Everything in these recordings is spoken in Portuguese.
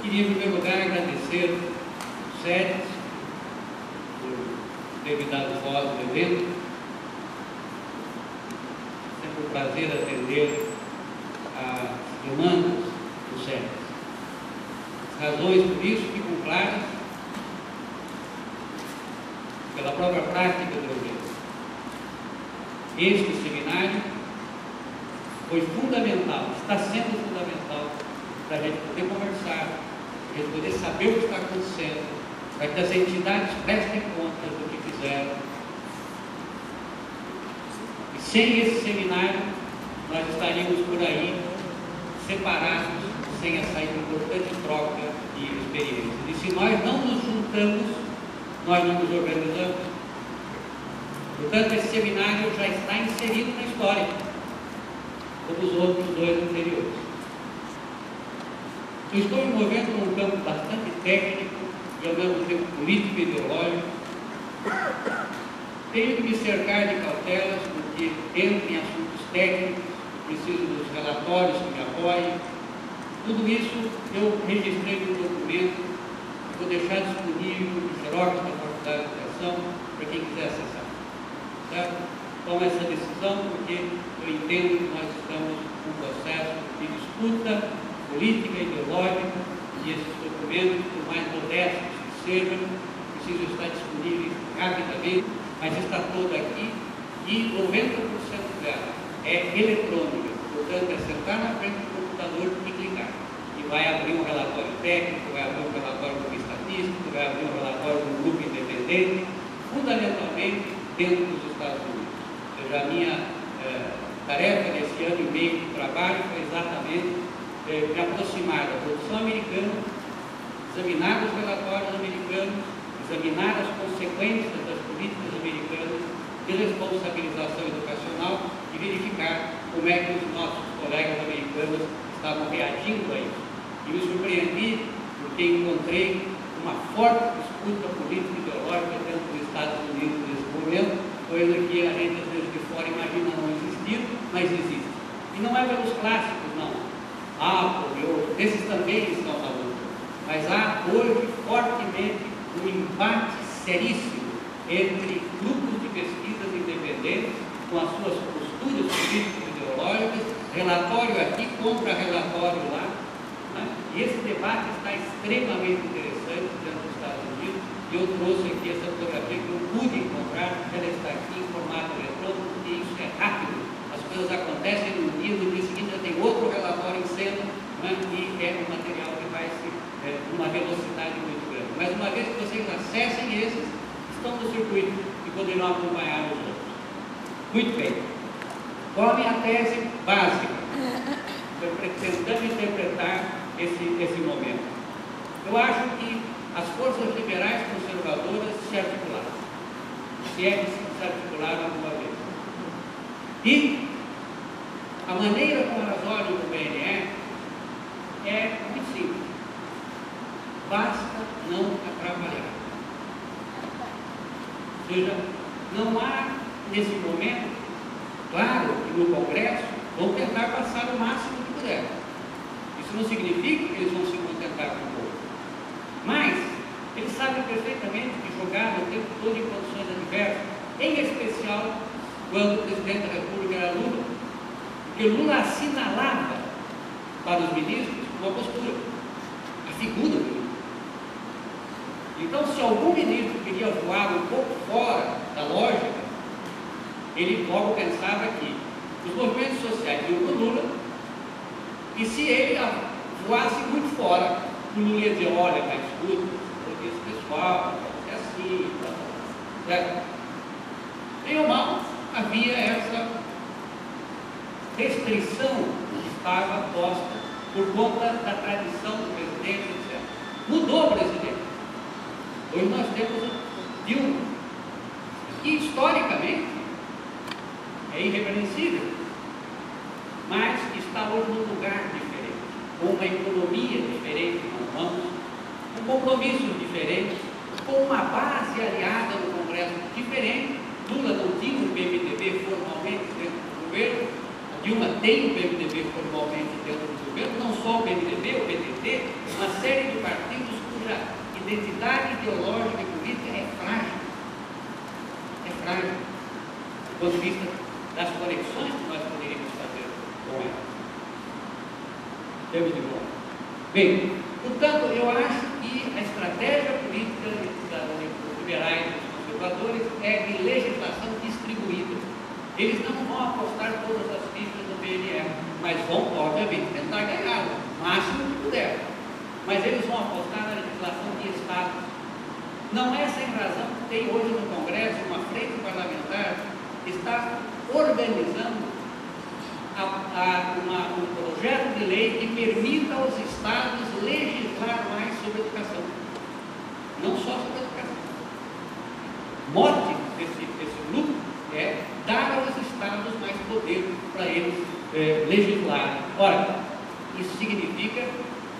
Queria, em primeiro lugar, agradecer os SEDES por ter me dado voz no evento. Sempre um prazer atender às demandas dos SEDES. As razões por isso ficam claras pela própria prática do evento. Este seminário foi fundamental, está sendo fundamental para a gente poder conversar, para a gente poder saber o que está acontecendo, para que as entidades prestem conta do que fizeram. E sem esse seminário, nós estaríamos por aí separados, sem essa importante troca de experiências. E se nós não nos juntamos, nós não nos organizamos. Portanto, esse seminário já está inserido na história, como os outros dois anteriores. Eu estou me movendo num campo bastante técnico e ao mesmo tempo político e ideológico. Tenho que me cercar de cautelas, porque entro em assuntos técnicos, preciso dos relatórios que me apoiem. Tudo isso eu registrei no documento, vou deixar disponível no xerox da Faculdade de Educação para quem quiser acessar. Certo? Tomo essa decisão porque eu entendo que nós estamos num processo de disputa política e ideológica e esses documentos, por mais modestos que sejam, precisam estar disponíveis rapidamente, mas está todo aqui e 90% dela é eletrônica, portanto é sentar na frente do computador e clicar. E vai abrir um relatório técnico, vai abrir um relatório do estatístico, vai abrir um relatório de um grupo independente, fundamentalmente dentro dos Estados Unidos. Ou seja, a minha tarefa nesse ano e meio de trabalho foi exatamente me aproximar da produção americana, examinar os relatórios americanos, examinar as consequências das políticas americanas de responsabilização educacional e verificar como é que os nossos colegas americanos estavam reagindo a isso. E me surpreendi porque encontrei uma forte disputa política e ideológica dentro dos Estados Unidos nesse momento, coisa que a gente às vezes de fora imagina não existir, mas existe. E não é pelos clássicos, não. Esses também estão na luta. Mas há hoje fortemente um embate seríssimo entre grupos de pesquisas independentes, com as suas posturas políticas e ideológicas, relatório aqui contra relatório lá. Né? E esse debate está extremamente interessante dentro dos Estados Unidos. E eu trouxe aqui essa fotografia que eu pude encontrar, ela está aqui em formato eletrônico, porque isso é rápido. As coisas acontecem no dia seguinte já tem outro relatório em cena, né? E é um material que vai se uma velocidade muito grande. Mas uma vez que vocês acessem esses, estão no circuito e poderão acompanhar os outros. Muito bem. Qual a minha tese básica? Tentando interpretar esse momento. Eu acho que as forças liberais conservadoras se articularam. Se é que se articularam alguma vez. E a maneira como elas olham o BNE é muito simples. Basta não atrapalhar. Ou seja, não há nesse momento, claro que no Congresso vão tentar passar o máximo que puder. Isso não significa que eles vão se contentar com o pouco. Mas eles sabem perfeitamente que jogaram o tempo todo em condições adversas, em especial quando o presidente da República era Lula, porque Lula assinalava para os ministros uma postura, a figura do ministro. Então, se algum ministro queria voar um pouco fora da lógica, ele logo pensava que os movimentos sociais iam com Lula, e se ele voasse muito fora, o Lula ia dizer, olha, mas escuta, esse pessoal, é assim, certo? Bem ou mal, havia essa restrição que estava posta por conta da tradição do presidente, etc. Mudou o presidente. Hoje nós temos Dilma, que historicamente é irrepreensível, mas está hoje num lugar diferente, com uma economia diferente nas mãos, com compromissos diferentes, com uma base aliada no Congresso diferente. Lula não tinha o PMDB formalmente dentro do governo, a Dilma tem o PMDB formalmente dentro do governo, não só o PMDB, o PDT, uma série de ponto de vista das conexões que nós poderíamos fazer com elas. Temos de volta. Bem, portanto, eu acho que a estratégia política dos liberais e dos conservadores é de legislação distribuída. Eles não vão apostar todas as fichas do PNR, mas vão, obviamente, tentar ganhar o máximo que puder. Mas eles vão apostar na legislação de Estado. Não é sem razão que tem hoje no Congresso uma frente parlamentar que está organizando um projeto de lei que permita aos Estados legislar mais sobre educação. Não só sobre educação. O mote desse grupo é dar aos Estados mais poder para eles legislarem. Ora, isso significa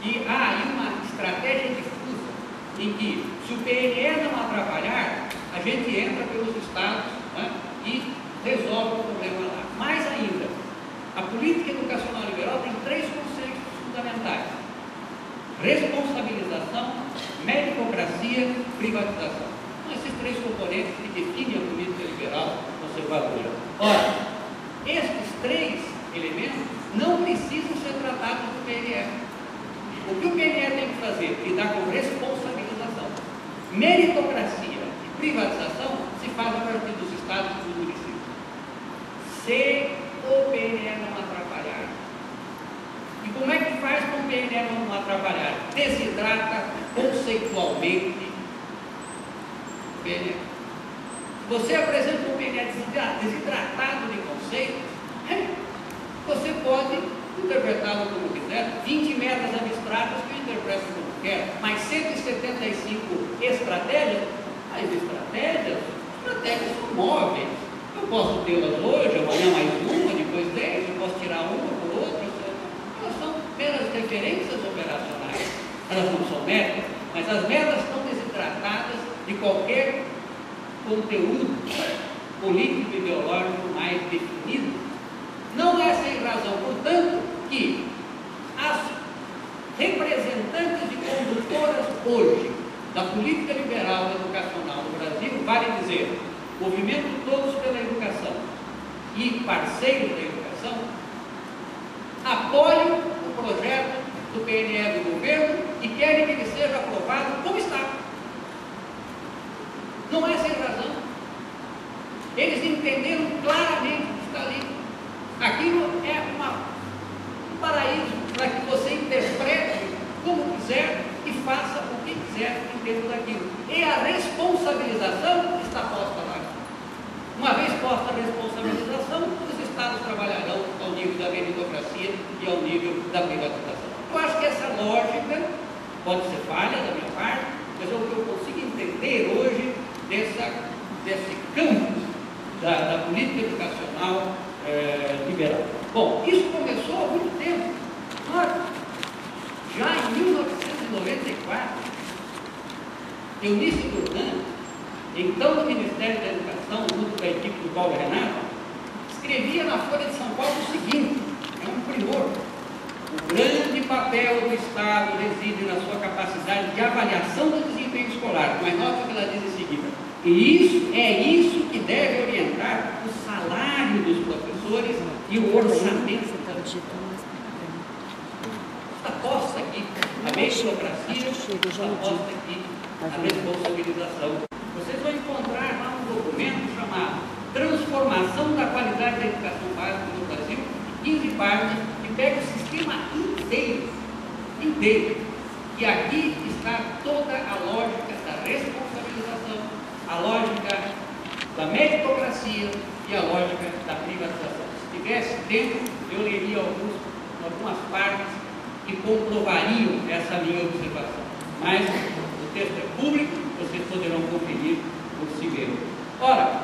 que há aí uma estratégia difusa em que, se o PNE não atrapalhar, a gente entra pelos Estados, né, e resolve o problema lá. Mais ainda, a política educacional liberal tem 3 conceitos fundamentais: responsabilização, meritocracia, privatização. São esses 3 componentes que definem a política liberal conservadora. Ora, estes 3 elementos não precisam ser tratados no PNR. O que o PNR tem que fazer? Lidar com responsabilização. Meritocracia e privatização se faz a partir dos estados e dos municípios. Se o PNR não atrapalhar. E como é que faz com o PNR não atrapalhar? Desidrata conceitualmente o PNR. Se você apresenta um PNR desidratado de conceitos, você pode interpretá-lo como quiser, 20 metas abstratas que eu interpreto como quero, mas 175 estratégias, as estratégias são móveis. Eu posso tê-las hoje, amanhã mais uma, depois 10, eu posso tirar uma por outra. Elas são meras referências operacionais. Elas não são metas, mas as metas estão desidratadas de qualquer conteúdo político e ideológico mais definido. Não é sem razão, portanto, que as representantes e condutoras hoje da política liberal educacional no Brasil, vale dizer, Movimento Todos pela Educação e parceiros da educação, apoiam o projeto do PNE do governo e querem que ele seja aprovado como está. Não é sem razão. Eles entenderam claramente o que está ali. Aquilo é um paraíso para que você interprete como quiser e faça o que quiser em termos daquilo. E a responsabilização está posta lá. Uma vez posta a responsabilização, os estados trabalharão ao nível da meritocracia e ao nível da privatização. Eu acho que essa lógica pode ser falha da minha parte, mas é o que eu consigo entender hoje desse campo da política educacional liberal. Bom, isso começou há muito tempo. Já em 1994, Eunice Durnan, então do Ministério da Educação, junto da equipe do Paulo Renato, escrevia na Folha de São Paulo o seguinte, é um primor: o grande papel do Estado reside na sua capacidade de avaliação do desempenho escolar. Mas nota o que ela diz em seguida: e isso que deve orientar o salário dos professores e o orçamento. Está posta aqui a meritocracia, está posta aqui a responsabilização. Vocês vão encontrar lá um documento chamado Transformação da Qualidade da Educação Básica no Brasil, 15 páginas, que pega o sistema inteiro. E aqui está toda a lógica da responsabilização, a lógica da meritocracia e a lógica da privatização. Se tivesse tempo, eu leria algumas partes que comprovariam essa minha observação. Mas o texto é público, vocês poderão conferir por si mesmos. Ora,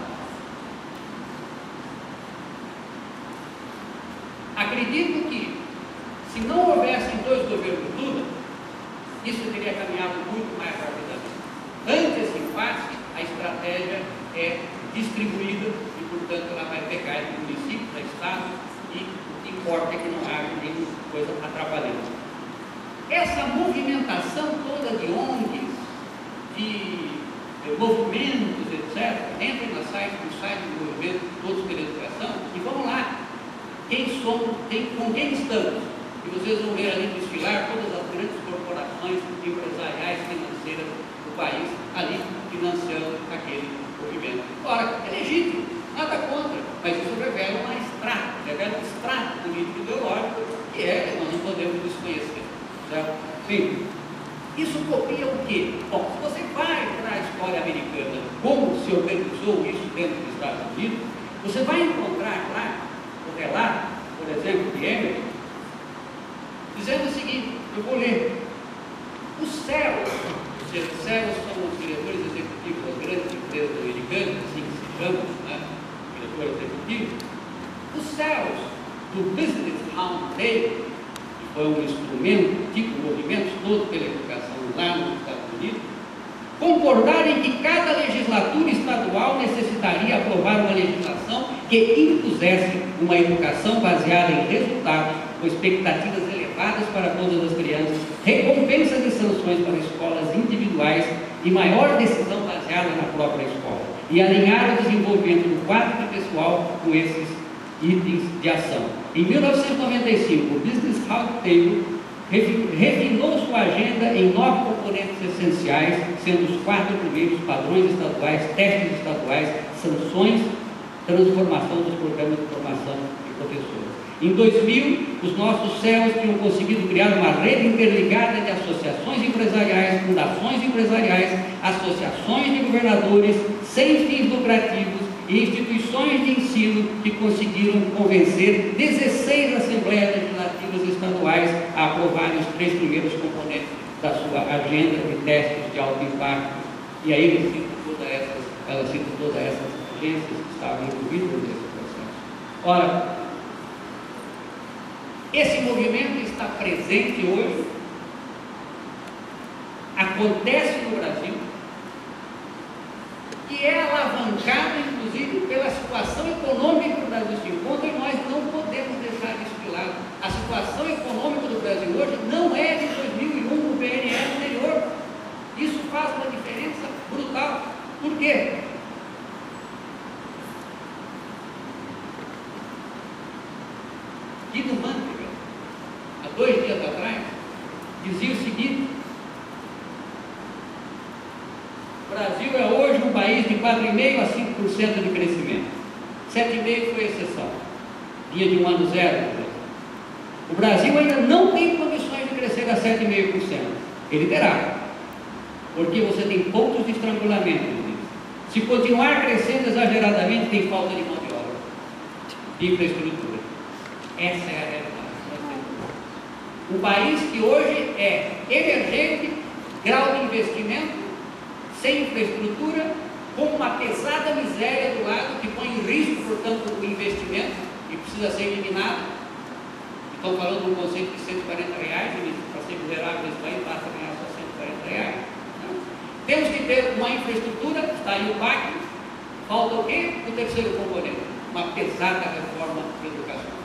acredito que, se não houvessem 2 governos Lula, isso teria caminhado muito mais rapidamente. Ante esse impasse, a estratégia é distribuída e, portanto, ela vai pegar do município, do Estado, e o que importa é que não haja nenhuma coisa atrapalhando. Essa movimentação toda de ONGs, de movimentos, etc. Entrem no site do movimento Todos pela Educação e vão lá. Quem somos, com quem estamos? E vocês vão ver ali desfilar todas as grandes corporações empresariais, financeiras do país, ali financiando aquele movimento. Ora, é legítimo, nada contra, mas isso revela um extrato político ideológico que nós não podemos desconhecer. Certo? Sim. Isso copia o quê? Bom, se você vai para a história americana, como se organizou isso dentro dos Estados Unidos, você vai encontrar lá o relato, por exemplo, de Emerson, dizendo o seguinte, eu vou ler: os CEOs são os diretores executivos das grandes empresas americanas, assim que se chamam, né? Diretor executivo. Os CEOs do Business Roundtable, que foi um instrumento, tipo movimentos todos pela educação lá nos Estados Unidos, concordaram em que cada legislatura estadual necessitaria aprovar uma legislação que impusesse uma educação baseada em resultados, com expectativas elevadas para todas as crianças, recompensas e sanções para escolas individuais e maior decisão baseada na própria escola, e alinhar o desenvolvimento do quadro pessoal com esses itens de ação. Em 1995, o Business Roundtable refinou sua agenda em 9 componentes essenciais, sendo os 4 primeiros padrões estaduais, testes estaduais, sanções, transformação dos programas de formação de professores. Em 2000, os nossos CEOs tinham conseguido criar uma rede interligada de associações empresariais, fundações empresariais, associações de governadores sem fins lucrativos e instituições de ensino que conseguiram convencer 16 assembleias legislativas estaduais a aprovarem os 3 primeiros componentes da sua agenda de testes de alto impacto. E aí ela cita todas essas agências que estavam envolvidas nesse processo. Ora, esse movimento está presente hoje, acontece no Brasil, e é alavancado, inclusive, pela situação econômica que o Brasil se encontra, e nós não podemos deixar isso de lado. A situação econômica do Brasil hoje não é de 2001, no PNL anterior. Isso faz uma diferença brutal. Por quê? Guido Mantega, há 2 dias atrás, dizia o seguinte: o Brasil é hoje um país de 4,5% a 5% de crescimento. 7,5% foi exceção. Vinha de um ano zero. O Brasil ainda não tem condições de crescer a 7,5%. Ele terá, porque você tem pontos de estrangulamento. Se continuar crescendo exageradamente, tem falta de mão de obra, de infraestrutura. Essa é a realidade. Um país que hoje é emergente, grau de investimento, sem infraestrutura, com uma pesada miséria do lado, que põe em risco, portanto, o investimento, e precisa ser eliminado. Estão falando de um conceito de R$140, e para ser miserável nesse país, basta ganhar só R$140. Não. Temos que ter uma infraestrutura, está aí o PAC. Falta o quê? O terceiro componente, uma pesada reforma educacional.